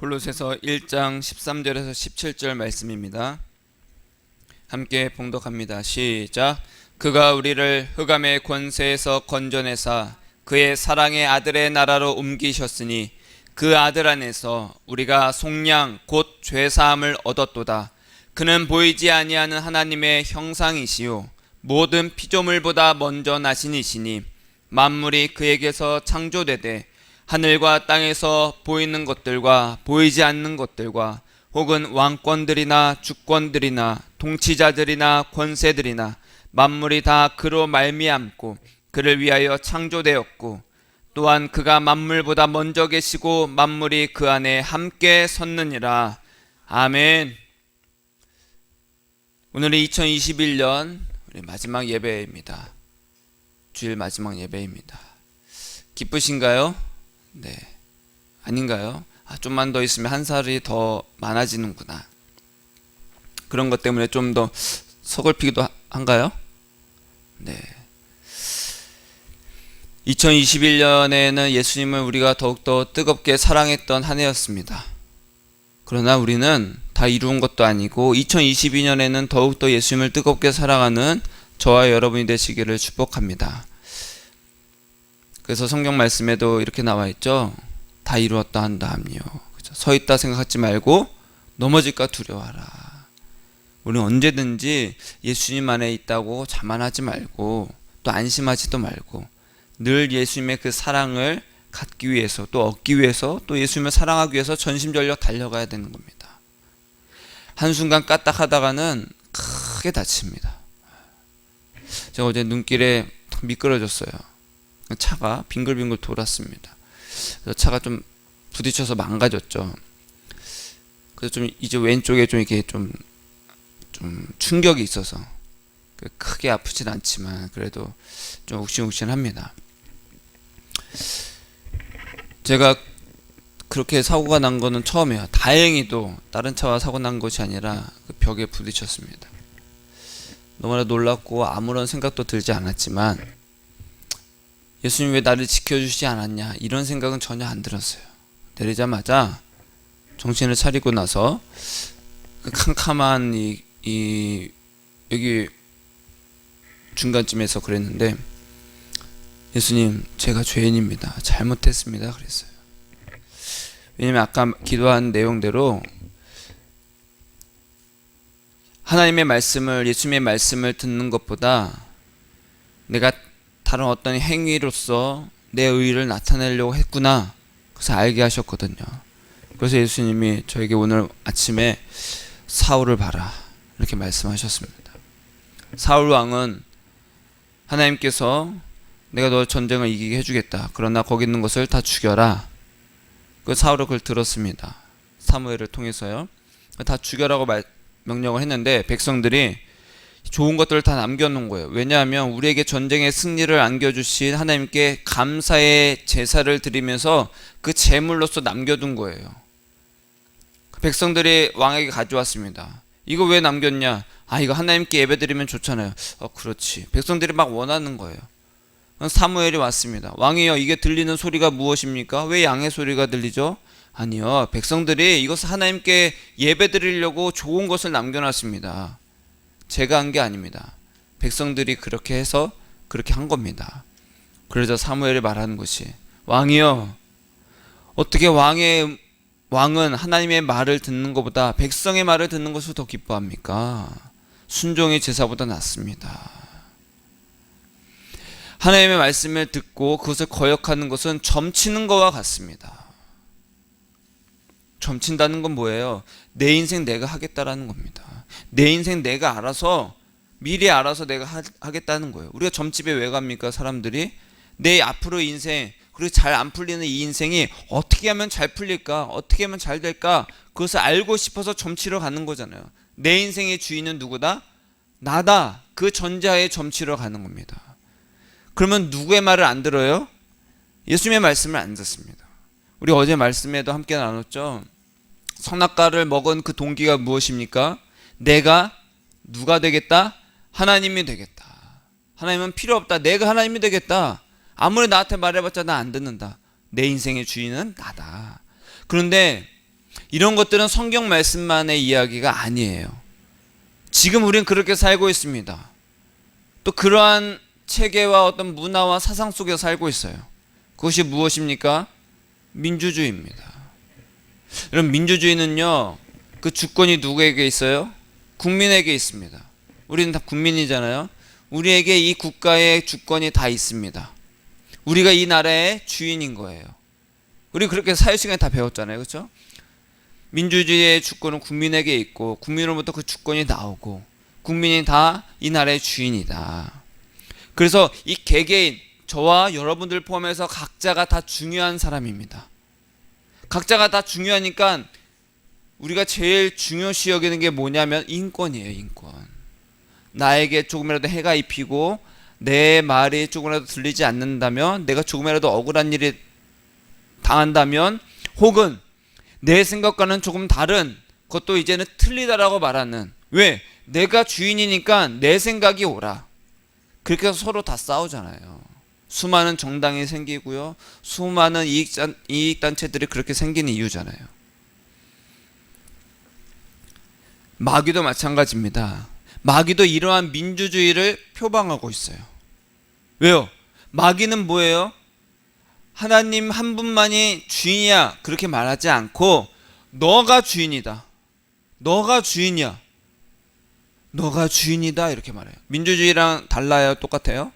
골로새서 1장 13절에서 17절 말씀입니다. 함께 봉독합니다. 시작. 그가 우리를 흑암의 권세에서 건져내사 그의 사랑의 아들의 나라로 옮기셨으니 그 아들 안에서 우리가 속량 곧 죄사함을 얻었도다. 그는 보이지 아니하는 하나님의 형상이시요 모든 피조물보다 먼저 나신 이시니 만물이 그에게서 창조되되 하늘과 땅에서 보이는 것들과 보이지 않는 것들과 혹은 왕권들이나 주권들이나 통치자들이나 권세들이나 만물이 다 그로 말미암고 그를 위하여 창조되었고 또한 그가 만물보다 먼저 계시고 만물이 그 안에 함께 섰느니라. 아멘. 오늘은 2021년 우리 마지막 예배입니다. 주일 마지막 예배입니다. 기쁘신가요? 네. 아닌가요? 좀만 더 있으면 한 살이 더 많아지는구나. 그런 것 때문에 좀 더 서글피기도 한가요? 네. 2021년에는 예수님을 우리가 더욱더 뜨겁게 사랑했던 한 해였습니다. 그러나 우리는 다 이루은 것도 아니고 2022년에는 더욱더 예수님을 뜨겁게 사랑하는 저와 여러분이 되시기를 축복합니다. 그래서 성경 말씀에도 이렇게 나와 있죠. 다 이루었다 한다 함요. 서 있다 생각하지 말고 넘어질까 두려워하라. 우리는 언제든지 예수님 안에 있다고 자만하지 말고 또 안심하지도 말고 늘 예수님의 그 사랑을 갖기 위해서 또 얻기 위해서 또 예수님을 사랑하기 위해서 전심전력 달려가야 되는 겁니다. 한순간 까딱하다가는 크게 다칩니다. 제가 어제 눈길에 미끄러졌어요. 차가 빙글빙글 돌았습니다. 그래서 차가 좀 부딪혀서 망가졌죠. 그래서 좀 이제 왼쪽에 좀 이렇게 좀 충격이 있어서 크게 아프진 않지만 그래도 좀 욱신욱신합니다. 제가 그렇게 사고가 난 거는 처음이에요. 다행히도 다른 차와 사고 난 것이 아니라 그 벽에 부딪혔습니다. 너무나 놀랍고 아무런 생각도 들지 않았지만 예수님 왜 나를 지켜주시지 않았냐 이런 생각은 전혀 안 들었어요. 내리자마자 정신을 차리고 나서 그 캄캄한 여기 중간쯤에서 그랬는데 예수님 제가 죄인입니다. 잘못했습니다. 그랬어요. 왜냐면 아까 기도한 내용대로 하나님의 말씀을 예수님의 말씀을 듣는 것보다 내가 다른 어떤 행위로서 내 의의를 나타내려고 했구나. 그래서 알게 하셨거든요. 그래서 예수님이 저에게 오늘 아침에 사울을 봐라 이렇게 말씀하셨습니다. 사울 왕은 하나님께서 내가 너 전쟁을 이기게 해주겠다. 그러나 거기 있는 것을 다 죽여라. 그 사울은 그걸 들었습니다. 사무엘을 통해서요. 다 죽여라고 명령을 했는데 백성들이 좋은 것들을 다 남겨놓은 거예요. 왜냐하면 우리에게 전쟁의 승리를 안겨주신 하나님께 감사의 제사를 드리면서 그 제물로서 남겨둔 거예요. 백성들이 왕에게 가져왔습니다. 이거 왜 남겼냐? 이거 하나님께 예배드리면 좋잖아요. 그렇지. 백성들이 막 원하는 거예요. 사무엘이 왔습니다. 왕이여, 이게 들리는 소리가 무엇입니까? 왜 양의 소리가 들리죠? 아니요, 백성들이 이것을 하나님께 예배드리려고 좋은 것을 남겨놨습니다. 제가 한 게 아닙니다. 백성들이 그렇게 해서 그렇게 한 겁니다. 그래서 사무엘이 말하는 것이 왕이여, 어떻게 왕은 하나님의 말을 듣는 것보다 백성의 말을 듣는 것을 더 기뻐합니까? 순종의 제사보다 낫습니다. 하나님의 말씀을 듣고 그것을 거역하는 것은 점치는 것과 같습니다. 점친다는 건 뭐예요? 내 인생 내가 하겠다라는 겁니다. 내 인생 내가 알아서 미리 알아서 내가 하겠다는 거예요. 우리가 점집에 왜 갑니까? 사람들이 내 앞으로 인생 그리고 잘 안 풀리는 이 인생이 어떻게 하면 잘 풀릴까? 어떻게 하면 잘 될까? 그것을 알고 싶어서 점치러 가는 거잖아요. 내 인생의 주인은 누구다? 나다. 그 전자에 점치러 가는 겁니다. 그러면 누구의 말을 안 들어요? 예수님의 말씀을 안 듣습니다. 우리 어제 말씀에도 함께 나눴죠. 선악과를 먹은 그 동기가 무엇입니까? 내가 누가 되겠다? 하나님이 되겠다. 하나님은 필요 없다. 내가 하나님이 되겠다. 아무리 나한테 말해봤자 나 안 듣는다. 내 인생의 주인은 나다. 그런데 이런 것들은 성경 말씀만의 이야기가 아니에요. 지금 우린 그렇게 살고 있습니다. 또 그러한 체계와 어떤 문화와 사상 속에 살고 있어요. 그것이 무엇입니까? 민주주의입니다. 여러분, 민주주의는요, 그 주권이 누구에게 있어요? 국민에게 있습니다. 우리는 다 국민이잖아요. 우리에게 이 국가의 주권이 다 있습니다. 우리가 이 나라의 주인인 거예요. 우리 그렇게 사회시간에 다 배웠잖아요. 그렇죠? 민주주의의 주권은 국민에게 있고, 국민으로부터 그 주권이 나오고, 국민이 다 이 나라의 주인이다. 그래서 이 개개인, 저와 여러분들 포함해서 각자가 다 중요한 사람입니다. 각자가 다 중요하니까 우리가 제일 중요시 여기는 게 뭐냐면 인권이에요. 인권. 나에게 조금이라도 해가 입히고 내 말이 조금이라도 들리지 않는다면, 내가 조금이라도 억울한 일이 당한다면, 혹은 내 생각과는 조금 다른, 그것도 이제는 틀리다라고 말하는, 왜? 내가 주인이니까 내 생각이 옳아. 그렇게 해서 서로 다 싸우잖아요. 수많은 정당이 생기고요, 수많은 이익단체들이 그렇게 생기는 이유잖아요. 마귀도 마찬가지입니다. 마귀도 이러한 민주주의를 표방하고 있어요. 왜요? 마귀는 뭐예요? 하나님 한 분만이 주인이야 그렇게 말하지 않고, 너가 주인이다, 너가 주인이야, 너가 주인이다 이렇게 말해요. 민주주의랑 달라요? 똑같아요?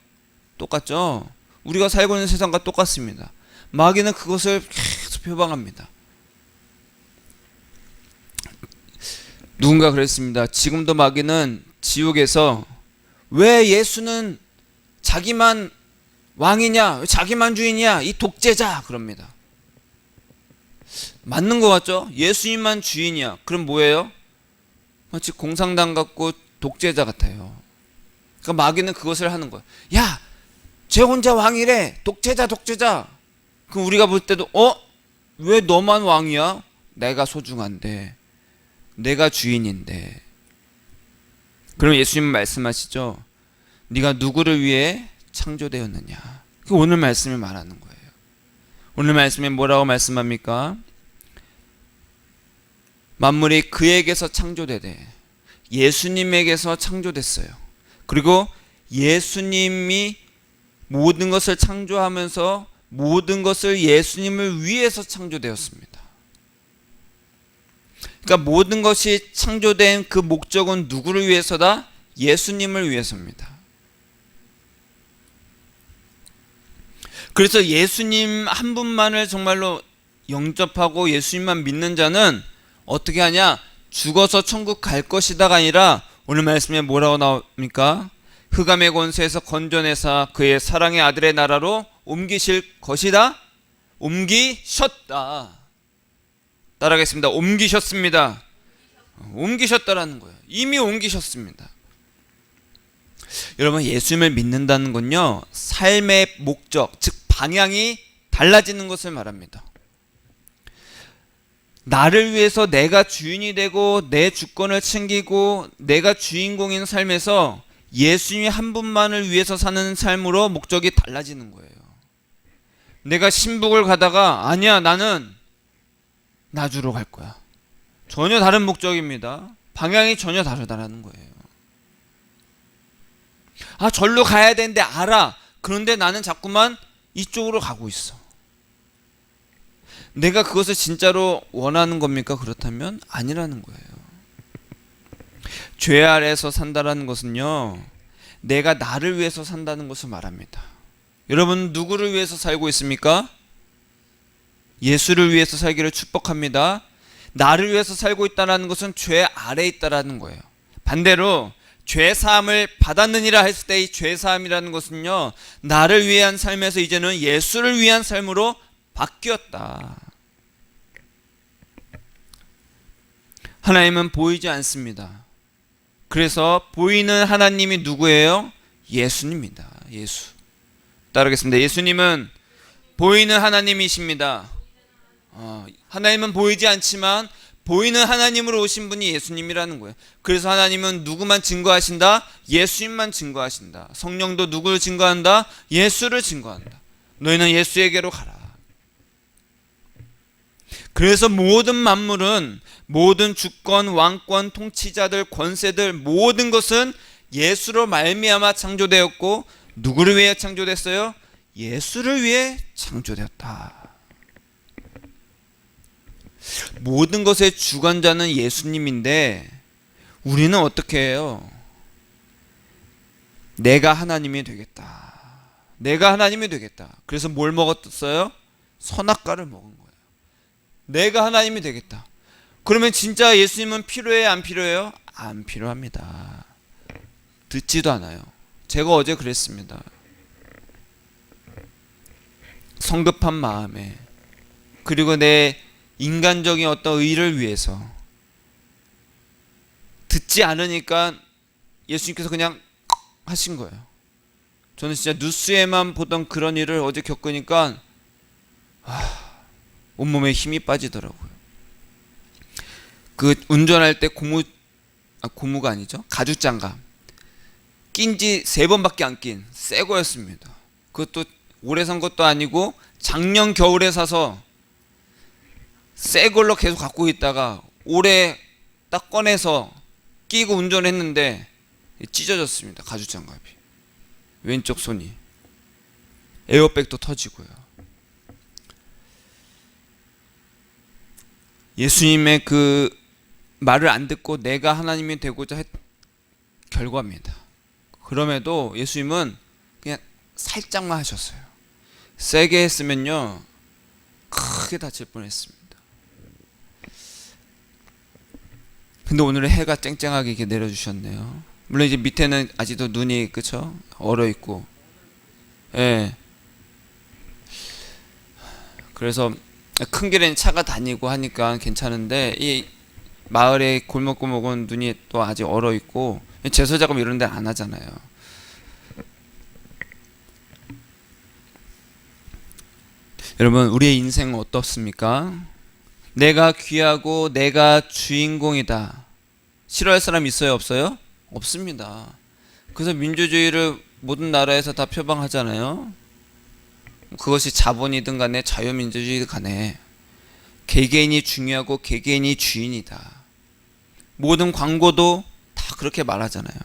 똑같죠? 우리가 살고 있는 세상과 똑같습니다. 마귀는 그것을 계속 표방합니다. 누군가 그랬습니다. 지금도 마귀는 지옥에서 왜 예수는 자기만 왕이냐, 왜 자기만 주인이야, 이 독재자, 그럽니다. 맞는 것 같죠? 예수님만 주인이야. 그럼 뭐예요? 마치 공산당 같고 독재자 같아요. 그러니까 마귀는 그것을 하는 거예요. 야, 쟤 혼자 왕이래, 독재자 독재자. 그럼 우리가 볼 때도 왜 너만 왕이야? 내가 소중한데, 내가 주인인데. 그럼 예수님은 말씀하시죠. 네가 누구를 위해 창조되었느냐. 그 오늘 말씀을 말하는 거예요. 오늘 말씀에 뭐라고 말씀합니까? 만물이 그에게서 창조되되 예수님에게서 창조됐어요. 그리고 예수님이 모든 것을 창조하면서 모든 것을 예수님을 위해서 창조되었습니다. 그러니까 모든 것이 창조된 그 목적은 누구를 위해서다? 예수님을 위해서입니다. 그래서 예수님 한 분만을 정말로 영접하고 예수님만 믿는 자는 어떻게 하냐? 죽어서 천국 갈 것이다가 아니라 오늘 말씀에 뭐라고 나옵니까? 흑암의 권세에서 건져내사 그의 사랑의 아들의 나라로 옮기실 것이다. 옮기셨다. 따라하겠습니다. 옮기셨습니다. 옮기셨다라는 거예요. 이미 옮기셨습니다. 여러분, 예수님을 믿는다는 건요, 삶의 목적, 즉 방향이 달라지는 것을 말합니다. 나를 위해서 내가 주인이 되고 내 주권을 챙기고 내가 주인공인 삶에서 예수님 한 분만을 위해서 사는 삶으로 목적이 달라지는 거예요. 내가 신북을 가다가 아니야, 나는 나주로 갈 거야. 전혀 다른 목적입니다. 방향이 전혀 다르다라는 거예요. 아, 절로 가야 되는데 알아. 그런데 나는 자꾸만 이쪽으로 가고 있어. 내가 그것을 진짜로 원하는 겁니까? 그렇다면 아니라는 거예요. 죄 아래에서 산다라는 것은요, 내가 나를 위해서 산다는 것을 말합니다. 여러분, 누구를 위해서 살고 있습니까? 예수를 위해서 살기를 축복합니다. 나를 위해서 살고 있다는 것은 죄 아래에 있다는 거예요. 반대로 죄 사함을 받았느니라 했을 때 이 죄 사함이라는 것은요, 나를 위한 삶에서 이제는 예수를 위한 삶으로 바뀌었다. 하나님은 보이지 않습니다. 그래서 보이는 하나님이 누구예요? 예수님입니다. 예수. 따르겠습니다. 예수님은 보이는 하나님이십니다. 하나님은 보이지 않지만 보이는 하나님으로 오신 분이 예수님이라는 거예요. 그래서 하나님은 누구만 증거하신다? 예수님만 증거하신다. 성령도 누구를 증거한다? 예수를 증거한다. 너희는 예수에게로 가라. 그래서 모든 만물은, 모든 주권, 왕권, 통치자들, 권세들, 모든 것은 예수로 말미암아 창조되었고, 누구를 위해 창조됐어요? 예수를 위해 창조되었다. 모든 것의 주관자는 예수님인데 우리는 어떻게 해요? 내가 하나님이 되겠다. 내가 하나님이 되겠다. 그래서 뭘 먹었어요? 선악과를 먹은 거예요. 내가 하나님이 되겠다. 그러면 진짜 예수님은 필요해요? 안 필요해요? 안 필요합니다. 듣지도 않아요. 제가 어제 그랬습니다. 성급한 마음에, 그리고 내 인간적인 어떤 의를 위해서 듣지 않으니까 예수님께서 그냥 하신 거예요. 저는 진짜 뉴스에만 보던 그런 일을 어제 겪으니까 온몸에 힘이 빠지더라고요. 그 운전할 때 고무가 아니죠, 가죽장갑 낀지 3번밖에 안 낀 새 거였습니다. 그것도 오래 산 것도 아니고 작년 겨울에 사서 새 걸로 계속 갖고 있다가 올해 딱 꺼내서 끼고 운전했는데 찢어졌습니다. 가죽장갑이, 왼쪽 손이. 에어백도 터지고요. 예수님의 그 말을 안 듣고 내가 하나님이 되고자 했 결과입니다. 그럼에도 예수님은 그냥 살짝만 하셨어요. 세게 했으면요 크게 다칠 뻔했습니다. 근데 오늘은 해가 쨍쨍하게 이렇게 내려주셨네요. 물론 이제 밑에는 아직도 눈이, 그쵸? 얼어 있고, 예. 그래서 큰 길에는 차가 다니고 하니까 괜찮은데 이 마을의 골목골목은 눈이 또 아직 얼어 있고, 제서 작업 이런 데 안 하잖아요. 여러분, 우리의 인생은 어떻습니까? 내가 귀하고 내가 주인공이다. 싫어할 사람 있어요, 없어요? 없습니다. 그래서 민주주의를 모든 나라에서 다 표방하잖아요. 그것이 자본이든 간에 자유민주주의든 간에 개개인이 중요하고 개개인이 주인이다. 모든 광고도 다 그렇게 말하잖아요.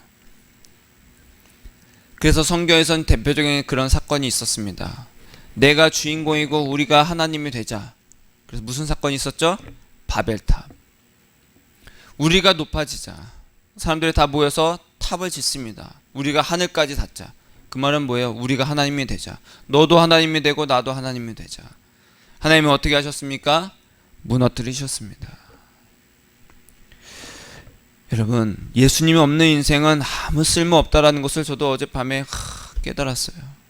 그래서 성경에서는 대표적인 그런 사건이 있었습니다. 내가 주인공이고 우리가 하나님이 되자. 그래서 무슨 사건이 있었죠? 바벨탑. 우리가 높아지자. 사람들이 다 모여서 탑을 짓습니다. 우리가 하늘까지 닿자. 그 말은 뭐예요? 우리가 하나님이 되자. 너도 하나님이 되고 나도 하나님이 되자. 하나님이 어떻게 하셨습니까? 무너뜨리셨습니다. 여러분, 예수님이 없는 인생은 아무 쓸모 없다라는 것을 저도 어젯밤에 깨달았어요.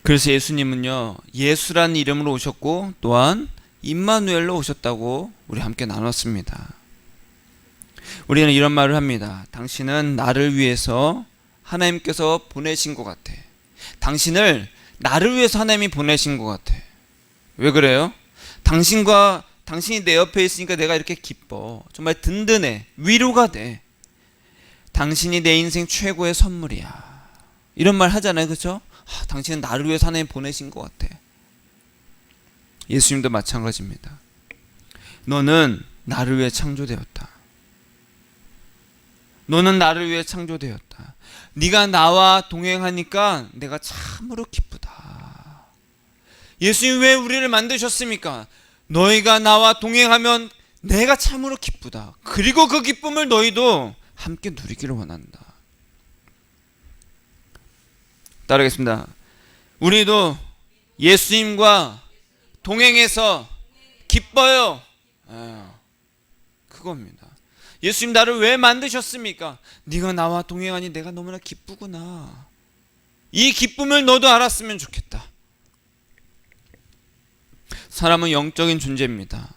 그래서 예수님은요, 예수라는 이름으로 오셨고 또한 임마누엘로 오셨다고 우리 함께 나눴습니다. 우리는 이런 말을 합니다. 당신은 나를 위해서 하나님께서 보내신 것 같아. 당신을 나를 위해서 하나님이 보내신 것 같아. 왜 그래요? 당신이 내 옆에 있으니까 내가 이렇게 기뻐. 정말 든든해. 위로가 돼. 당신이 내 인생 최고의 선물이야. 이런 말 하잖아요, 그렇죠? 당신은 나를 위해서 하나님 보내신 것 같아. 예수님도 마찬가지입니다. 너는 나를 위해 창조되었다. 너는 나를 위해 창조되었다. 네가 나와 동행하니까 내가 참으로 기쁘다. 예수님 왜 우리를 만드셨습니까? 너희가 나와 동행하면 내가 참으로 기쁘다. 그리고 그 기쁨을 너희도 함께 누리기를 원한다. 따르겠습니다. 우리도 예수님과 동행해서 기뻐요. 그겁니다. 예수님 나를 왜 만드셨습니까? 네가 나와 동행하니 내가 너무나 기쁘구나. 이 기쁨을 너도 알았으면 좋겠다. 사람은 영적인 존재입니다.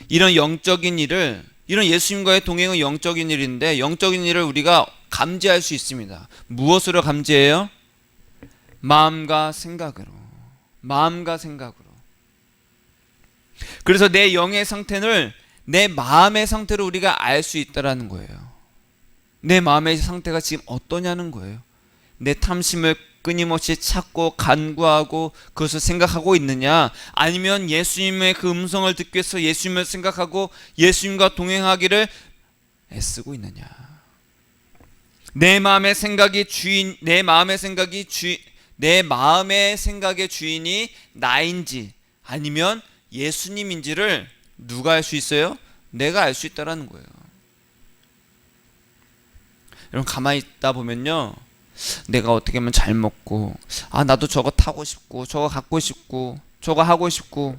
이런 영적인 일을, 이런 예수님과의 동행은 영적인 일인데, 영적인 일을 우리가 감지할 수 있습니다. 무엇으로 감지해요? 마음과 생각으로. 마음과 생각으로. 그래서 내 영의 상태를 내 마음의 상태로 우리가 알 수 있다라는 거예요. 내 마음의 상태가 지금 어떠냐는 거예요. 내 탐심을 끊임없이 찾고 간구하고 그것을 생각하고 있느냐, 아니면 예수님의 그 음성을 듣기 위해서 예수님을 생각하고 예수님과 동행하기를 애쓰고 있느냐. 내 마음의 생각이 주인, 내 마음의 생각의 주인이 나인지 아니면 예수님인지를 누가 알 수 있어요? 내가 알 수 있다라는 거예요. 여러분, 가만히 있다 보면요, 내가 어떻게 하면 잘 먹고, 나도 저거 타고 싶고, 저거 갖고 싶고, 저거 하고 싶고,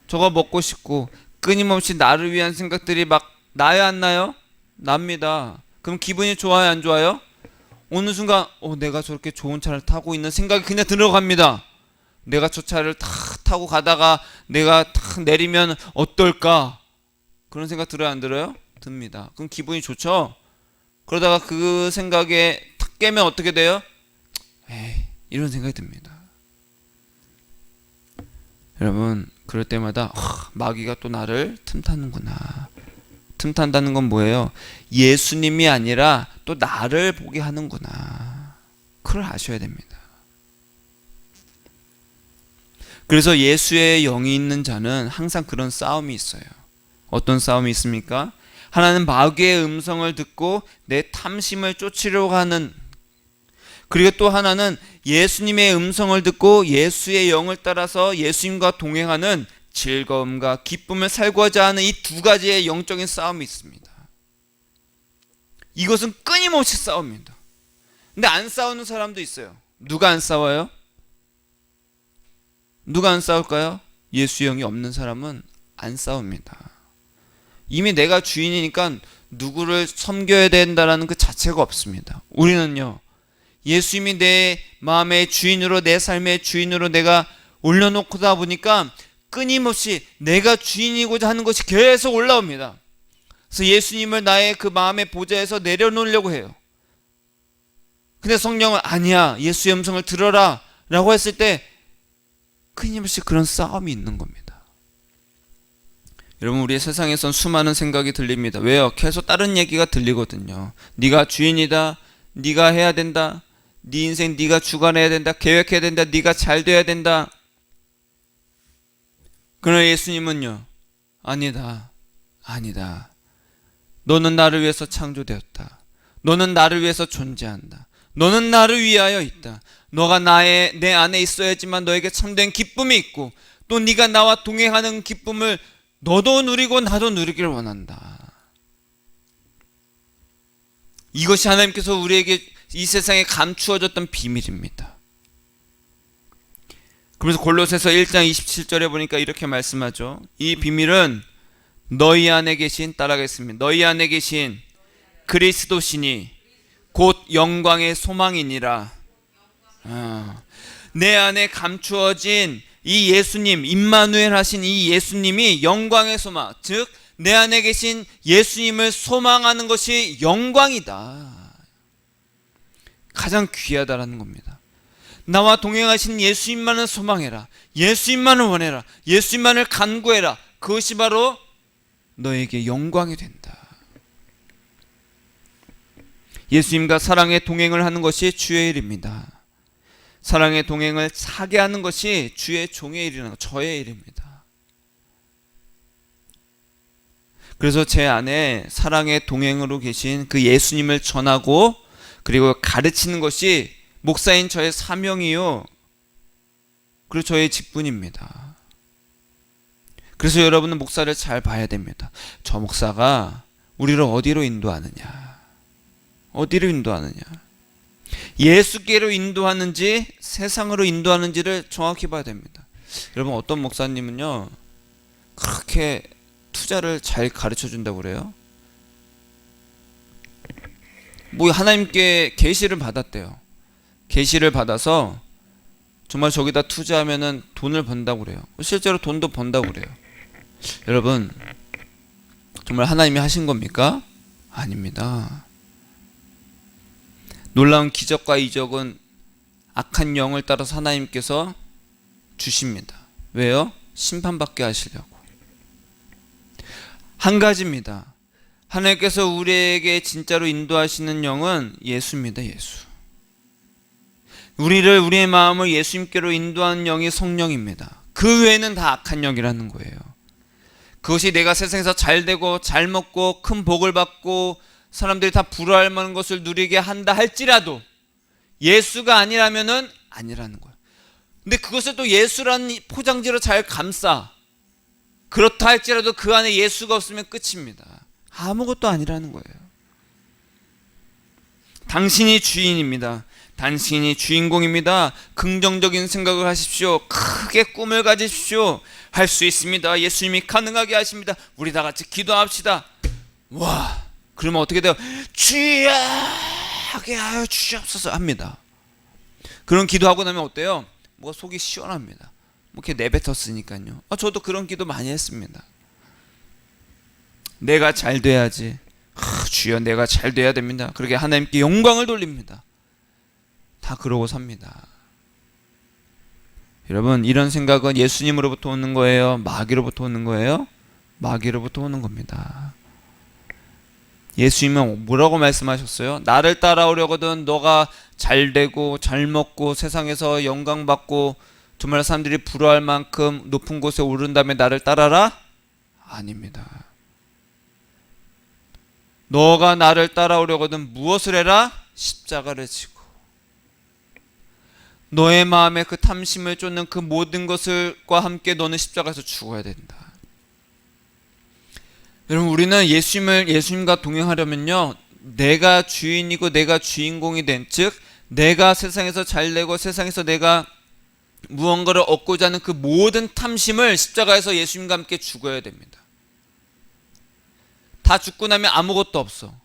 저거 먹고 싶고, 끊임없이 나를 위한 생각들이 막 나요, 안 나요? 납니다. 그럼 기분이 좋아요, 안 좋아요? 어느 순간 내가 저렇게 좋은 차를 타고 있는 생각이 그냥 들어갑니다. 내가 저 차를 탁 타고 가다가 내가 탁 내리면 어떨까? 그런 생각 들어요, 안 들어요? 듭니다. 그럼 기분이 좋죠? 그러다가 그 생각에 탁 깨면 어떻게 돼요? 이런 생각이 듭니다. 여러분, 그럴 때마다 마귀가 또 나를 틈타는구나. 틈탄다는 건 뭐예요? 예수님이 아니라 또 나를 보게 하는구나. 그걸 아셔야 됩니다. 그래서 예수의 영이 있는 자는 항상 그런 싸움이 있어요. 어떤 싸움이 있습니까? 하나는 마귀의 음성을 듣고 내 탐심을 쫓으려고 하는, 그리고 또 하나는 예수님의 음성을 듣고 예수의 영을 따라서 예수님과 동행하는 즐거움과 기쁨을 살고자 하는 이 두 가지의 영적인 싸움이 있습니다. 이것은 끊임없이 싸웁니다. 근데 안 싸우는 사람도 있어요. 누가 안 싸워요? 누가 안 싸울까요? 예수의 영이 없는 사람은 안 싸웁니다. 이미 내가 주인이니까 누구를 섬겨야 된다는 그 자체가 없습니다. 우리는요, 예수님이 내 마음의 주인으로, 내 삶의 주인으로 내가 올려놓고다 보니까 끊임없이 내가 주인이고자 하는 것이 계속 올라옵니다. 그래서 예수님을 나의 그 마음의 보좌에서 내려놓으려고 해요. 근데 성령은 아니야, 예수의 음성을 들어라 라고 했을 때 끊임없이 그런 싸움이 있는 겁니다. 여러분, 우리 세상에선 수많은 생각이 들립니다. 왜요? 계속 다른 얘기가 들리거든요. 네가 주인이다, 네가 해야 된다, 네 인생 네가 주관해야 된다, 계획해야 된다, 네가 잘 돼야 된다. 그러나 예수님은요, 아니다. 너는 나를 위해서 창조되었다. 너는 나를 위해서 존재한다. 너는 나를 위하여 있다. 너가 내 안에 있어야지만 너에게 참된 기쁨이 있고, 또 네가 나와 동행하는 기쁨을 너도 누리고 나도 누리기를 원한다. 이것이 하나님께서 우리에게 이 세상에 감추어졌던 비밀입니다. 그래서 골로새서 1장 27절에 보니까 이렇게 말씀하죠. 이 비밀은 너희 안에 계신, 따라하겠습니다. 너희 안에 계신 그리스도시니 곧 영광의 소망이니라. 내 안에 감추어진 이 예수님, 임마누엘 하신 이 예수님이 영광의 소망, 즉 내 안에 계신 예수님을 소망하는 것이 영광이다. 가장 귀하다라는 겁니다. 나와 동행하신 예수님만을 소망해라. 예수님만을 원해라. 예수님만을 간구해라. 그것이 바로 너에게 영광이 된다. 예수님과 사랑의 동행을 하는 것이 주의 일입니다. 사랑의 동행을 사게 하는 것이 주의 종의 일이라는 것, 저의 일입니다. 그래서 제 안에 사랑의 동행으로 계신 그 예수님을 전하고 그리고 가르치는 것이 목사인 저의 사명이요, 그리고 저의 직분입니다. 그래서 여러분은 목사를 잘 봐야 됩니다. 저 목사가 우리를 어디로 인도하느냐, 예수께로 인도하는지 세상으로 인도하는지를 정확히 봐야 됩니다. 여러분, 어떤 목사님은요 그렇게 투자를 잘 가르쳐 준다고 그래요. 뭐 하나님께 계시를 받았대요. 계시를 받아서 정말 저기다 투자하면은 돈을 번다고 그래요. 실제로 돈도 번다고 그래요. 여러분, 정말 하나님이 하신 겁니까? 아닙니다. 놀라운 기적과 이적은 악한 영을 따라서 하나님께서 주십니다. 왜요? 심판받게 하시려고. 한 가지입니다. 하나님께서 우리에게 진짜로 인도하시는 영은 예수입니다. 예수. 우리를, 우리의 마음을 예수님께로 인도하는 영이 성령입니다. 그 외에는 다 악한 영이라는 거예요. 그것이 내가 세상에서 잘 되고 잘 먹고 큰 복을 받고 사람들이 다 부러워할 만한 것을 누리게 한다 할지라도 예수가 아니라면은 아니라는 거예요. 근데 그것을 또 예수라는 포장지로 잘 감싸, 그렇다 할지라도 그 안에 예수가 없으면 끝입니다. 아무것도 아니라는 거예요. 당신이 주인입니다. 당신이 주인공입니다. 긍정적인 생각을 하십시오. 크게 꿈을 가지십시오. 할 수 있습니다. 예수님이 가능하게 하십니다. 우리 다 같이 기도합시다. 와, 그러면 어떻게 돼요? 주여 하게 하여 주시옵소서 합니다. 그런 기도하고 나면 어때요? 뭐 속이 시원합니다. 뭐 이렇게 내뱉었으니까요. 저도 그런 기도 많이 했습니다. 내가 잘 돼야지. 주여 내가 잘 돼야 됩니다. 그렇게 하나님께 영광을 돌립니다. 다 그러고 삽니다. 여러분, 이런 생각은 예수님으로부터 오는 거예요? 마귀로부터 오는 거예요? 마귀로부터 오는 겁니다. 예수님은 뭐라고 말씀하셨어요? 나를 따라오려거든 너가 잘 되고 잘 먹고 세상에서 영광 받고 정말 사람들이 부러워할 만큼 높은 곳에 오른 다음에 나를 따라라? 아닙니다. 너가 나를 따라오려거든 무엇을 해라? 십자가를 지고 너의 마음에 그 탐심을 쫓는 그 모든 것과 함께 너는 십자가에서 죽어야 된다. 여러분, 우리는 예수님과 동행하려면요, 내가 주인이고 내가 주인공이 된, 즉 내가 세상에서 잘 되고 세상에서 내가 무언가를 얻고자 하는 그 모든 탐심을 십자가에서 예수님과 함께 죽어야 됩니다. 다 죽고 나면 아무것도 없어.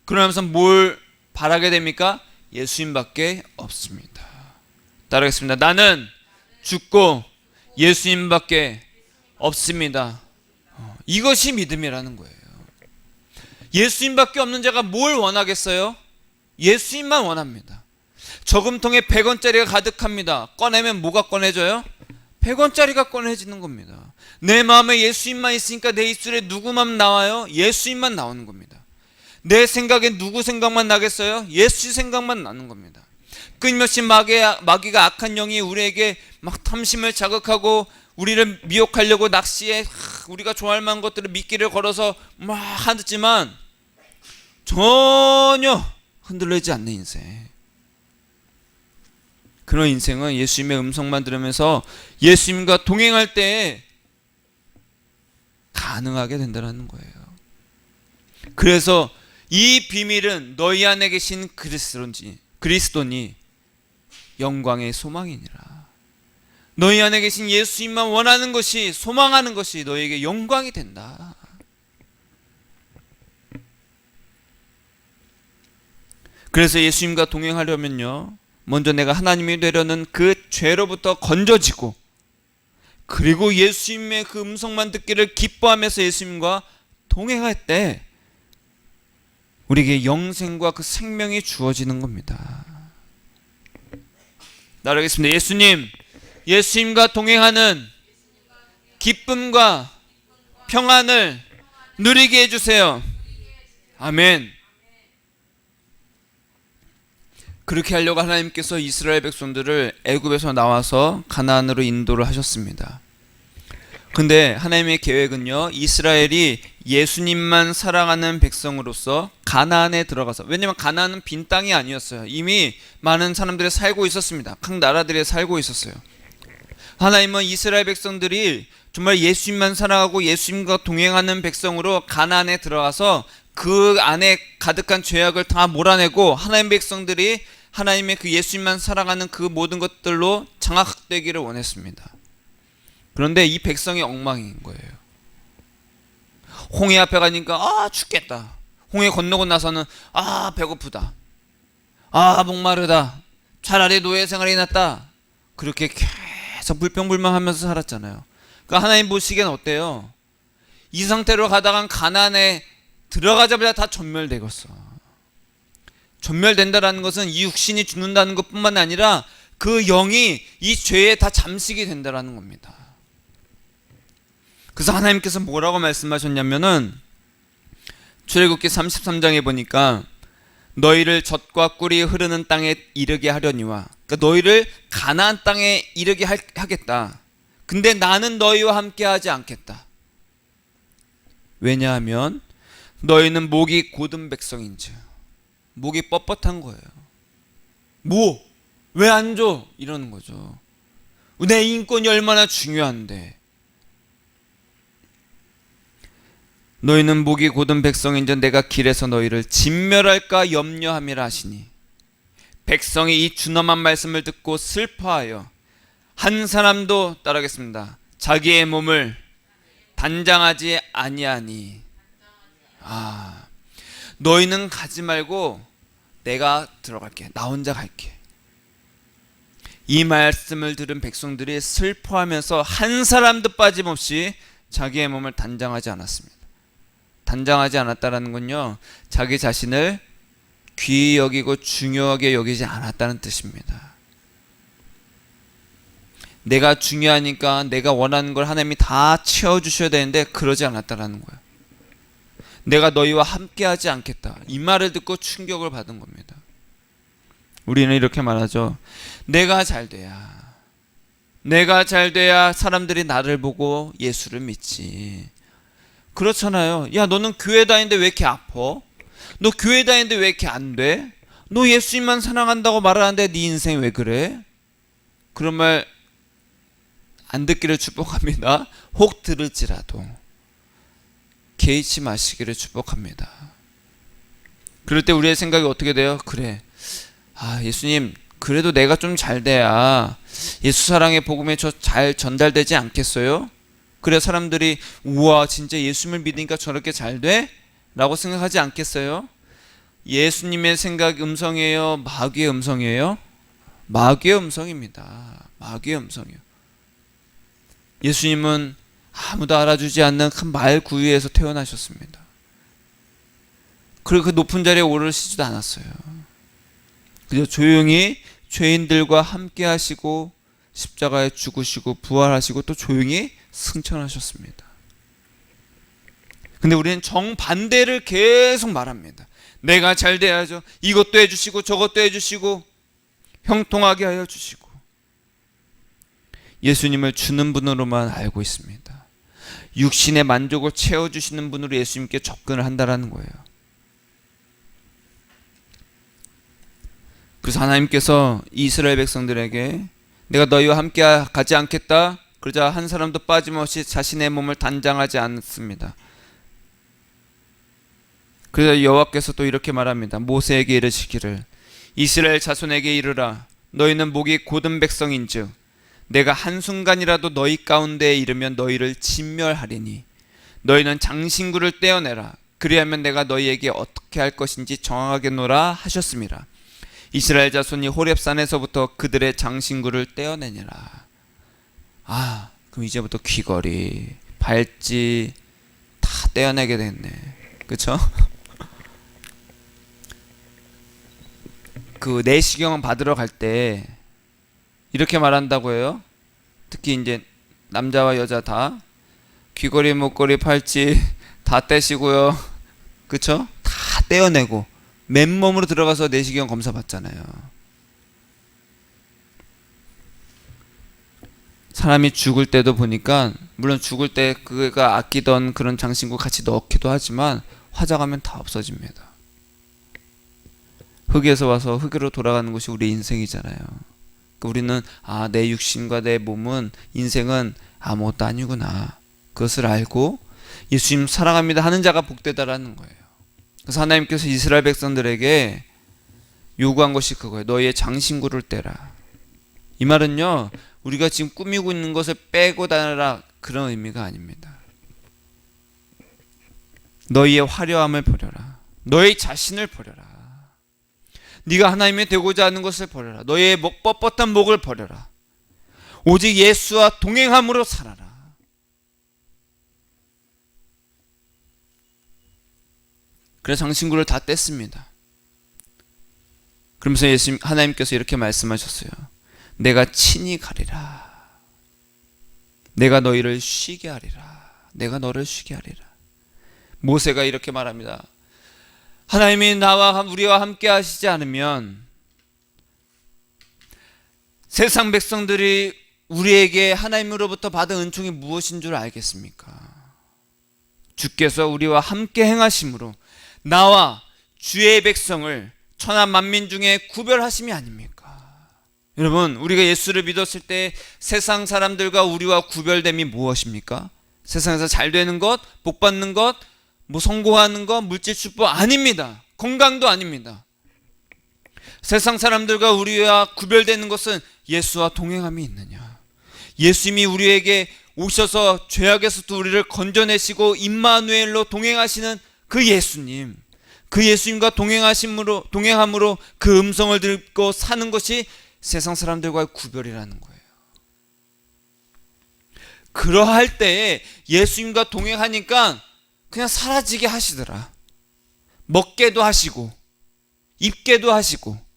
그러면서 뭘 바라게 됩니까? 예수님밖에 없습니다. 따라하겠습니다. 나는 죽고 예수님밖에 없습니다. 이것이 믿음이라는 거예요. 예수님밖에 없는 자가 뭘 원하겠어요? 예수님만 원합니다. 저금통에 100원짜리가 가득합니다. 꺼내면 뭐가 꺼내져요? 100원짜리가 꺼내지는 겁니다. 내 마음에 예수님만 있으니까 내 입술에 누구만 나와요? 예수님만 나오는 겁니다. 내 생각에 누구 생각만 나겠어요? 예수 생각만 나는 겁니다. 끊임없이 마귀가 악한 영이 우리에게 막 탐심을 자극하고 우리를 미혹하려고 낚시에 우리가 좋아할 만한 것들을 미끼를 걸어서 막 하지만 전혀 흔들리지 않는 인생, 그런 인생은 예수님의 음성만 들으면서 예수님과 동행할 때 가능하게 된다는 거예요. 그래서 이 비밀은 너희 안에 계신 그리스도니 영광의 소망이니라. 너희 안에 계신 예수님만 원하는 것이, 소망하는 것이 너희에게 영광이 된다. 그래서 예수님과 동행하려면요, 먼저 내가 하나님이 되려는 그 죄로부터 건져지고, 그리고 예수님의 그 음성만 듣기를 기뻐하면서 예수님과 동행할 때 우리에게 영생과 그 생명이 주어지는 겁니다. 따라하겠습니다. 예수님과 동행하는 기쁨과 평안을 누리게 해주세요. 아멘. 그렇게 하려고 하나님께서 이스라엘 백성들을 애굽에서 나와서 가나안으로 인도를 하셨습니다. 근데 하나님의 계획은요, 이스라엘이 예수님만 사랑하는 백성으로서 가나안에 들어가서, 왜냐면 가나안은 빈 땅이 아니었어요. 이미 많은 사람들이 살고 있었습니다. 각 나라들이 살고 있었어요. 하나님은 이스라엘 백성들이 정말 예수님만 사랑하고 예수님과 동행하는 백성으로 가나안에 들어가서 그 안에 가득한 죄악을 다 몰아내고 하나님 백성들이 하나님의 그 예수님만 사랑하는 그 모든 것들로 장악되기를 원했습니다. 그런데 이 백성이 엉망인 거예요. 홍해 앞에 가니까 죽겠다. 홍해 건너고 나서는 배고프다. 목마르다. 차라리 노예 생활이 낫다. 그렇게 계속 불평불만하면서 살았잖아요. 그러니까 하나님 보시기엔 어때요? 이 상태로 가다간 가나안에 들어가자마자 다 전멸되겠어. 전멸된다라는 것은 이 육신이 죽는다는 것뿐만 아니라 그 영이 이 죄에 다 잠식이 된다라는 겁니다. 그래서 하나님께서 뭐라고 말씀하셨냐면은 출애굽기 33장에 보니까 너희를 젖과 꿀이 흐르는 땅에 이르게 하려니와 그러니까 너희를 가나안 땅에 이르게 하겠다. 근데 나는 너희와 함께 하지 않겠다. 왜냐하면 너희는 목이 곧은 백성인지, 목이 뻣뻣한 거예요. 뭐? 왜 안 줘? 이러는 거죠. 내 인권이 얼마나 중요한데. 너희는 목이 곧은 백성인즉 내가 길에서 너희를 진멸할까 염려함이라 하시니, 백성이 이 준엄한 말씀을 듣고 슬퍼하여 한 사람도 따르겠습니다. 자기의 몸을 단장하지 아니하니. 너희는 가지 말고 내가 들어갈게. 나 혼자 갈게. 이 말씀을 들은 백성들이 슬퍼하면서 한 사람도 빠짐없이 자기의 몸을 단장하지 않았습니다. 단장하지 않았다는 건요, 자기 자신을 귀히 여기고 중요하게 여기지 않았다는 뜻입니다. 내가 중요하니까 내가 원하는 걸 하나님이 다 채워주셔야 되는데 그러지 않았다는 거예요. 내가 너희와 함께하지 않겠다. 이 말을 듣고 충격을 받은 겁니다. 우리는 이렇게 말하죠. 내가 잘 돼야 사람들이 나를 보고 예수를 믿지. 그렇잖아요. 야, 너는 교회 다니는데 왜 이렇게 아파? 너 교회 다니는데 왜 이렇게 안 돼? 너 예수님만 사랑한다고 말하는데 네 인생 왜 그래? 그런 말 안 듣기를 축복합니다. 혹 들을지라도 개의치 마시기를 축복합니다. 그럴 때 우리의 생각이 어떻게 돼요? 그래, 예수님, 그래도 내가 좀 잘 돼야 예수 사랑의 복음이 잘 전달되지 않겠어요? 그래 사람들이 우와 진짜 예수님을 믿으니까 저렇게 잘 돼? 라고 생각하지 않겠어요? 예수님의 생각 음성이에요? 마귀의 음성이에요? 마귀의 음성입니다. 마귀의 음성이요. 예수님은 아무도 알아주지 않는 큰 마을 구유에서 태어나셨습니다. 그리고 그 높은 자리에 오르시지도 않았어요. 그저 조용히 죄인들과 함께 하시고 십자가에 죽으시고 부활하시고 또 조용히 승천하셨습니다. 근데 우리는 정반대를 계속 말합니다. 내가 잘 돼야죠. 이것도 해주시고 저것도 해주시고 형통하게 하여 주시고. 예수님을 주는 분으로만 알고 있습니다. 육신의 만족을 채워주시는 분으로 예수님께 접근을 한다는 거예요. 그래서 하나님께서 이스라엘 백성들에게 내가 너희와 함께 가지 않겠다. 그러자 한 사람도 빠짐없이 자신의 몸을 단장하지 않습니다. 그래서 여호와께서 또 이렇게 말합니다. 모세에게 이르시기를 이스라엘 자손에게 이르라. 너희는 목이 곧은 백성인즉 내가 한순간이라도 너희 가운데에 이르면 너희를 진멸하리니 너희는 장신구를 떼어내라. 그리하면 내가 너희에게 어떻게 할 것인지 정하겠노라 하셨습니다. 이스라엘 자손이 호렙산에서부터 그들의 장신구를 떼어내니라. 그럼 이제부터 귀걸이, 발찌 다 떼어내게 됐네. 그쵸? 그 내시경 받으러 갈 때 이렇게 말한다고 해요. 특히 이제 남자와 여자 다 귀걸이, 목걸이, 팔찌 다 떼시고요. 그쵸? 다 떼어내고 맨몸으로 들어가서 내시경 검사 받잖아요. 사람이 죽을 때도 보니까 물론 죽을 때 그가 아끼던 그런 장신구 같이 넣기도 하지만 화장하면 다 없어집니다. 흙에서 와서 흙으로 돌아가는 것이 우리 인생이잖아요. 우리는 내 육신과 내 몸은 인생은 아무것도 아니구나. 그것을 알고 예수님 사랑합니다 하는 자가 복되다라는 거예요. 그래서 하나님께서 이스라엘 백성들에게 요구한 것이 그거예요. 너희의 장신구를 떼라. 이 말은요, 우리가 지금 꾸미고 있는 것을 빼고 다녀라 그런 의미가 아닙니다. 너희의 화려함을 버려라. 너희 자신을 버려라. 네가 하나님이 되고자 하는 것을 버려라. 너희의 뻣뻣한 목을 버려라. 오직 예수와 동행함으로 살아라. 그래서 장신구를 다 뗐습니다. 그러면서 하나님께서 이렇게 말씀하셨어요. 내가 친히 가리라. 내가 너희를 쉬게 하리라. 내가 너를 쉬게 하리라. 모세가 이렇게 말합니다. 하나님이 우리와 함께 하시지 않으면 세상 백성들이 우리에게 하나님으로부터 받은 은총이 무엇인 줄 알겠습니까? 주께서 우리와 함께 행하심으로 나와 주의 백성을 천하 만민 중에 구별하심이 아닙니까? 여러분, 우리가 예수를 믿었을 때 세상 사람들과 우리와 구별됨이 무엇입니까? 세상에서 잘 되는 것, 복 받는 것, 성공하는 것, 물질 축복 아닙니다. 건강도 아닙니다. 세상 사람들과 우리와 구별되는 것은 예수와 동행함이 있느냐, 예수님이 우리에게 오셔서 죄악에서도 우리를 건져내시고 임마누엘로 동행하시는 그 예수님, 그 예수님과 동행함으로 그 음성을 듣고 사는 것이 세상 사람들과의 구별이라는 거예요. 그러할 때에 예수님과 동행하니까 그냥 사라지게 하시더라. 먹게도 하시고 입게도 하시고.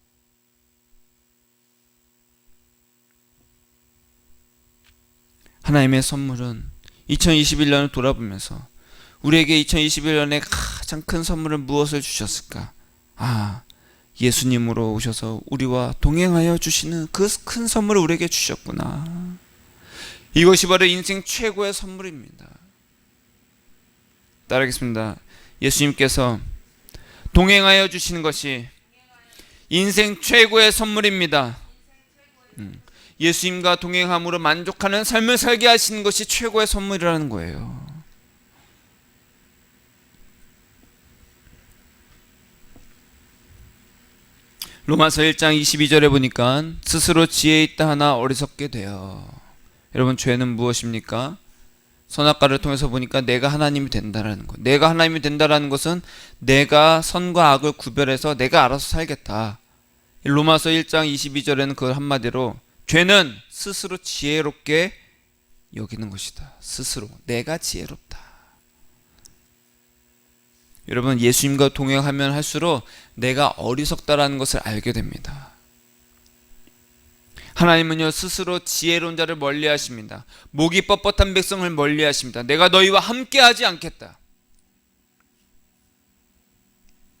하나님의 선물은 2021년을 돌아보면서 우리에게 2021년에 가장 큰 선물은 무엇을 주셨을까? 예수님으로 오셔서 우리와 동행하여 주시는 그 큰 선물을 우리에게 주셨구나. 이것이 바로 인생 최고의 선물입니다. 따르겠습니다. 예수님께서 동행하여 주시는 것이 인생 최고의 선물입니다. 예수님과 동행함으로 만족하는 삶을 살게 하시는 것이 최고의 선물이라는 거예요. 로마서 1장 22절에 보니까 스스로 지혜 있다 하나 어리석게 되어. 여러분, 죄는 무엇입니까? 선악과를 통해서 보니까 내가 하나님이 된다라는 것. 내가 하나님이 된다라는 것은 내가 선과 악을 구별해서 내가 알아서 살겠다. 로마서 1장 22절에는 그 한마디로 죄는 스스로 지혜롭게 여기는 것이다. 스스로 내가 지혜롭다. 여러분, 예수님과 동행하면 할수록 내가 어리석다라는 것을 알게 됩니다. 하나님은요, 스스로 지혜로운 자를 멀리하십니다. 목이 뻣뻣한 백성을 멀리하십니다. 내가 너희와 함께하지 않겠다.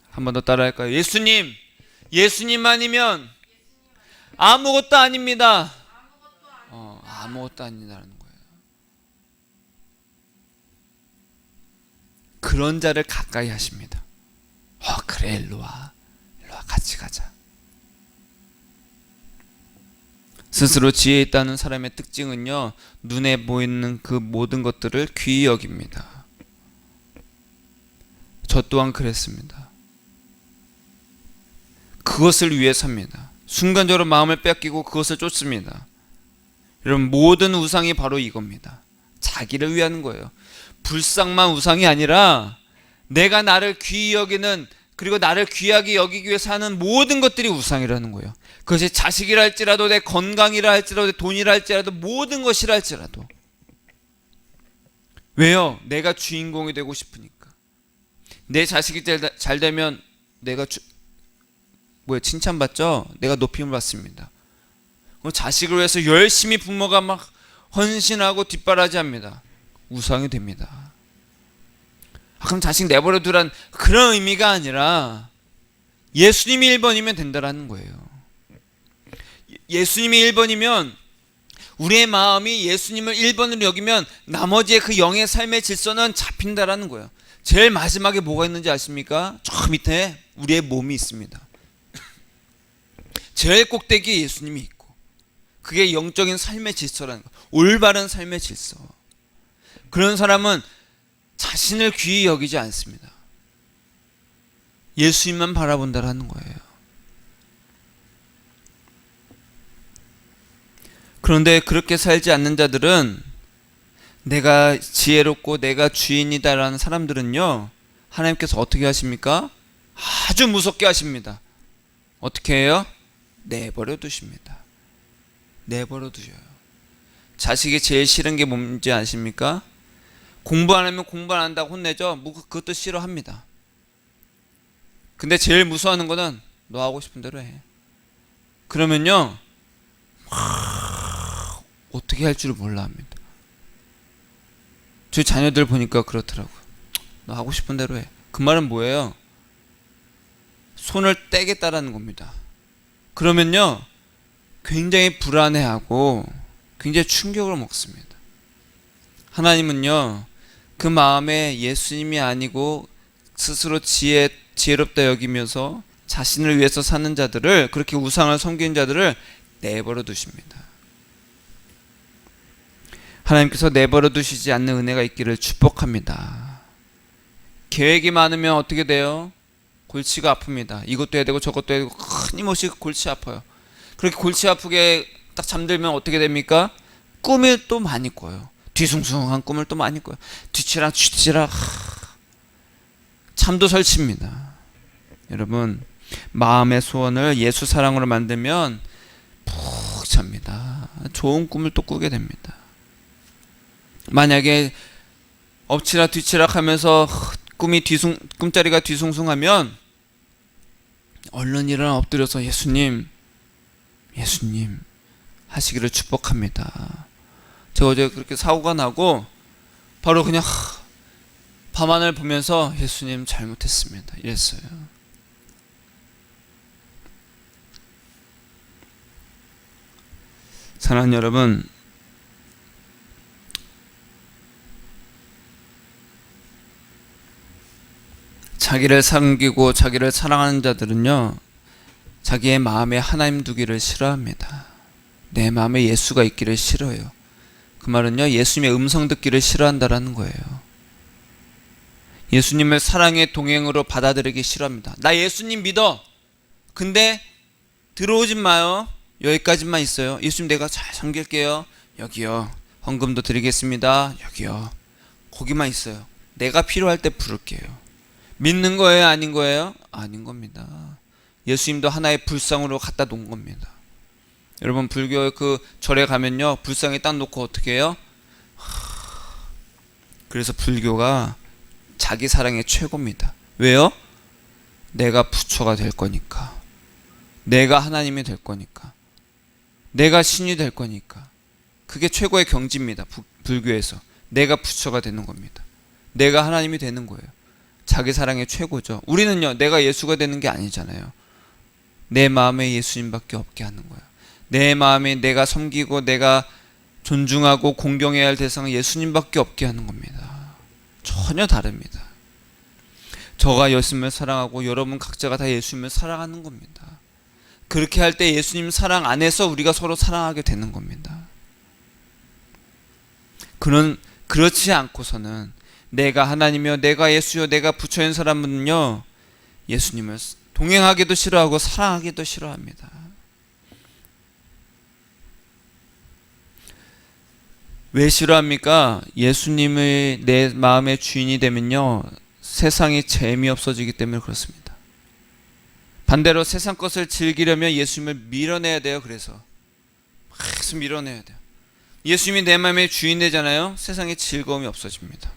한 번 더 따라할까요? 예수님 아니면 아무것도 아닙니다. 아무것도 아니다라는 거예요. 그런 자를 가까이 하십니다. 그래, 일로와 같이 가자. 스스로 지혜 있다는 사람의 특징은요, 눈에 보이는 그 모든 것들을 귀히 여깁니다. 저 또한 그랬습니다. 그것을 위해 삽니다. 순간적으로 마음을 뺏기고 그것을 쫓습니다. 여러분, 모든 우상이 바로 이겁니다. 자기를 위하는 거예요. 불상만 우상이 아니라 내가 나를 귀히 여기는, 그리고 나를 귀하게 여기기 위해서 하는 모든 것들이 우상이라는 거예요. 그것이 자식이라 할지라도, 내 건강이라 할지라도, 내 돈이라 할지라도, 모든 것이라 할지라도. 왜요? 내가 주인공이 되고 싶으니까. 내 자식이 잘 되면 내가 칭찬받죠? 내가 높임을 받습니다. 자식을 위해서 열심히 부모가 막 헌신하고 뒷바라지합니다. 우상이 됩니다. 그럼 자식 내버려 두란 그런 의미가 아니라 예수님이 1번이면 된다라는 거예요. 예수님이 1번이면, 우리의 마음이 예수님을 1번으로 여기면 나머지의 그 영의 삶의 질서는 잡힌다라는 거예요. 제일 마지막에 뭐가 있는지 아십니까? 저 밑에 우리의 몸이 있습니다. 제일 꼭대기에 예수님이 있고, 그게 영적인 삶의 질서라는 거예요. 올바른 삶의 질서. 그런 사람은 자신을 귀히 여기지 않습니다. 예수님만 바라본다라는 거예요. 그런데 그렇게 살지 않는 자들은, 내가 지혜롭고 내가 주인이다라는 사람들은요, 하나님께서 어떻게 하십니까? 아주 무섭게 하십니다. 어떻게 해요? 내버려 두십니다. 내버려 두셔요. 자식이 제일 싫은 게 뭔지 아십니까? 공부 안 하면 공부 안 한다고 혼내죠? 그것도 싫어합니다. 근데 제일 무서워하는 거는 너 하고 싶은 대로 해. 그러면요, 어떻게 할 줄 몰라 합니다. 저희 자녀들 보니까 그렇더라고요. 너 하고 싶은 대로 해. 그 말은 뭐예요? 손을 떼겠다라는 겁니다. 그러면요, 굉장히 불안해하고 굉장히 충격을 먹습니다. 하나님은요, 그 마음에 예수님이 아니고 스스로 지혜롭다 여기면서 자신을 위해서 사는 자들을, 그렇게 우상을 섬기는 자들을 내버려 두십니다. 하나님께서 내버려 두시지 않는 은혜가 있기를 축복합니다. 계획이 많으면 어떻게 돼요? 골치가 아픕니다. 이것도 해야 되고 저것도 해야 되고 끊임없이 골치 아파요. 그렇게 골치 아프게 딱 잠들면 어떻게 됩니까? 꿈을 또 많이 꿔요. 뒤숭숭한 꿈을 또 많이 꿔요. 뒤치락 잠도 설칩니다. 여러분, 마음의 소원을 예수 사랑으로 만들면 푹 잡니다. 좋은 꿈을 또 꾸게 됩니다. 만약에 엎치락 뒤치락 하면서 꿈자리가 뒤숭숭하면 얼른 일어나 엎드려서 예수님 하시기를 축복합니다. 제가 어제 그렇게 사고가 나고 바로 그냥 밤하늘 보면서 예수님 잘못했습니다 이랬어요. 사랑하는 여러분, 자기를 섬기고 자기를 사랑하는 자들은요, 자기의 마음에 하나님 두기를 싫어합니다. 내 마음에 예수가 있기를 싫어요. 그 말은요, 예수님의 음성 듣기를 싫어한다라는 거예요. 예수님을 사랑의 동행으로 받아들이기 싫어합니다. 나 예수님 믿어. 근데 들어오진 마요. 여기까지만 있어요. 예수님 내가 잘 섬길게요. 여기요. 헌금도 드리겠습니다. 여기요. 거기만 있어요. 내가 필요할 때 부를게요. 믿는 거예요? 아닌 거예요? 아닌 겁니다. 예수님도 하나의 불상으로 갖다 놓은 겁니다. 여러분, 불교의 그 절에 가면요, 불상에 딱 놓고 어떻게 해요? 그래서 불교가 자기 사랑의 최고입니다. 왜요? 내가 부처가 될 거니까, 내가 하나님이 될 거니까, 내가 신이 될 거니까. 그게 최고의 경지입니다. 불교에서 내가 부처가 되는 겁니다. 내가 하나님이 되는 거예요. 자기 사랑의 최고죠. 우리는요, 내가 예수가 되는 게 아니잖아요. 내 마음에 예수님밖에 없게 하는 거예요. 내 마음에 내가 섬기고 내가 존중하고 공경해야 할 대상은 예수님밖에 없게 하는 겁니다. 전혀 다릅니다. 저가 예수님을 사랑하고 여러분 각자가 다 예수님을 사랑하는 겁니다. 그렇게 할 때 예수님 사랑 안에서 우리가 서로 사랑하게 되는 겁니다. 그렇지 않고서는 내가 하나님이요, 내가 예수요, 내가 부처인 사람은요, 예수님을 동행하기도 싫어하고 사랑하기도 싫어합니다. 왜 싫어합니까? 예수님의 내 마음의 주인이 되면요, 세상이 재미없어지기 때문에 그렇습니다. 반대로 세상 것을 즐기려면 예수님을 밀어내야 돼요. 그래서 계속 밀어내야 돼요. 예수님이 내 마음의 주인 되잖아요. 세상에 즐거움이 없어집니다.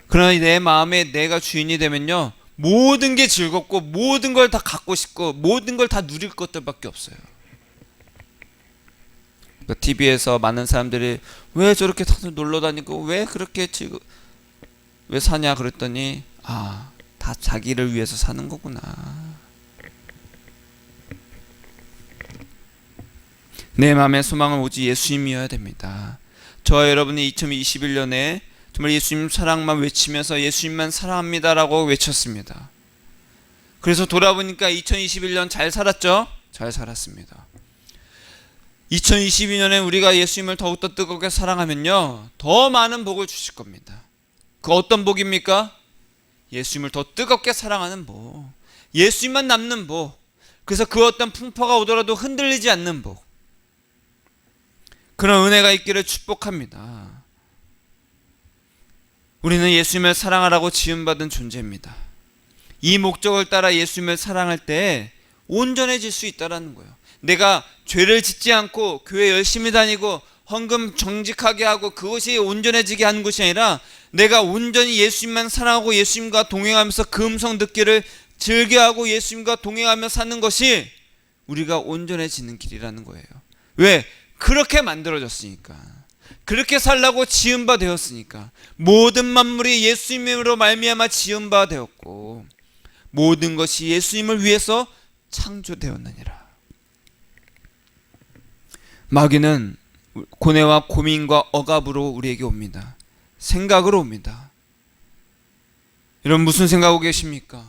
그러나 내 마음에 내가 주인이 되면요, 모든 게 즐겁고 모든 걸 다 갖고 싶고 모든 걸 다 누릴 것들밖에 없어요. TV에서 많은 사람들이 왜 저렇게 다들 놀러 다니고 왜 그렇게 왜 사냐 그랬더니 다 자기를 위해서 사는 거구나. 내 마음의 소망은 오직 예수님이어야 됩니다. 저와 여러분이 2021년에 정말 예수님 사랑만 외치면서 예수님만 사랑합니다라고 외쳤습니다. 그래서 돌아보니까 2021년 잘 살았죠? 잘 살았습니다. 2022년에 우리가 예수님을 더욱더 뜨겁게 사랑하면요, 더 많은 복을 주실 겁니다. 그 어떤 복입니까? 예수님을 더 뜨겁게 사랑하는 복, 예수님만 남는 복, 그래서 그 어떤 풍파가 오더라도 흔들리지 않는 복, 그런 은혜가 있기를 축복합니다. 우리는 예수님을 사랑하라고 지음받은 존재입니다. 이 목적을 따라 예수님을 사랑할 때 온전해질 수 있다는 거예요. 내가 죄를 짓지 않고 교회 열심히 다니고 헌금 정직하게 하고 그것이 온전해지게 하는 것이 아니라 내가 온전히 예수님만 사랑하고 예수님과 동행하면서 그 음성 듣기를 즐겨하고 예수님과 동행하며 사는 것이 우리가 온전해지는 길이라는 거예요. 왜? 그렇게 만들어졌으니까. 그렇게 살라고 지은 바 되었으니까. 모든 만물이 예수님으로 말미암아 지은 바 되었고 모든 것이 예수님을 위해서 창조되었느니라. 마귀는 고뇌와 고민과 억압으로 우리에게 옵니다. 생각으로 옵니다. 여러분 무슨 생각하고 계십니까?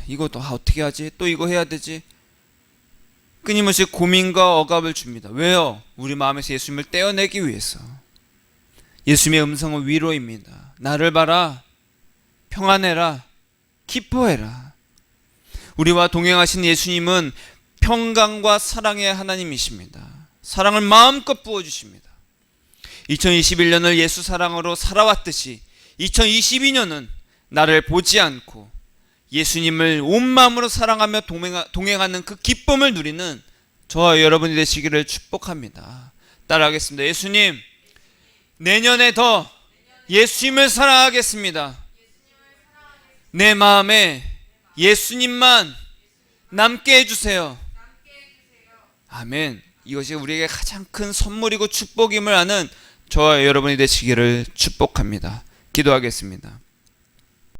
이것도 어떻게 하지? 또 이거 해야 되지? 끊임없이 고민과 억압을 줍니다. 왜요? 우리 마음에서 예수님을 떼어내기 위해서. 예수님의 음성은 위로입니다. 나를 봐라. 평안해라. 기뻐해라. 우리와 동행하신 예수님은 평강과 사랑의 하나님이십니다. 사랑을 마음껏 부어주십니다. 2021년을 예수 사랑으로 살아왔듯이 2022년은 나를 보지 않고 예수님을 온 마음으로 사랑하며 동행하는 그 기쁨을 누리는 저와 여러분이 되시기를 축복합니다. 따라하겠습니다. 예수님, 내년에 더 예수님을 사랑하겠습니다. 내 마음에 예수님만 남게 해주세요. 아멘. 이것이 우리에게 가장 큰 선물이고 축복임을 아는 저와 여러분이 되시기를 축복합니다. 기도하겠습니다.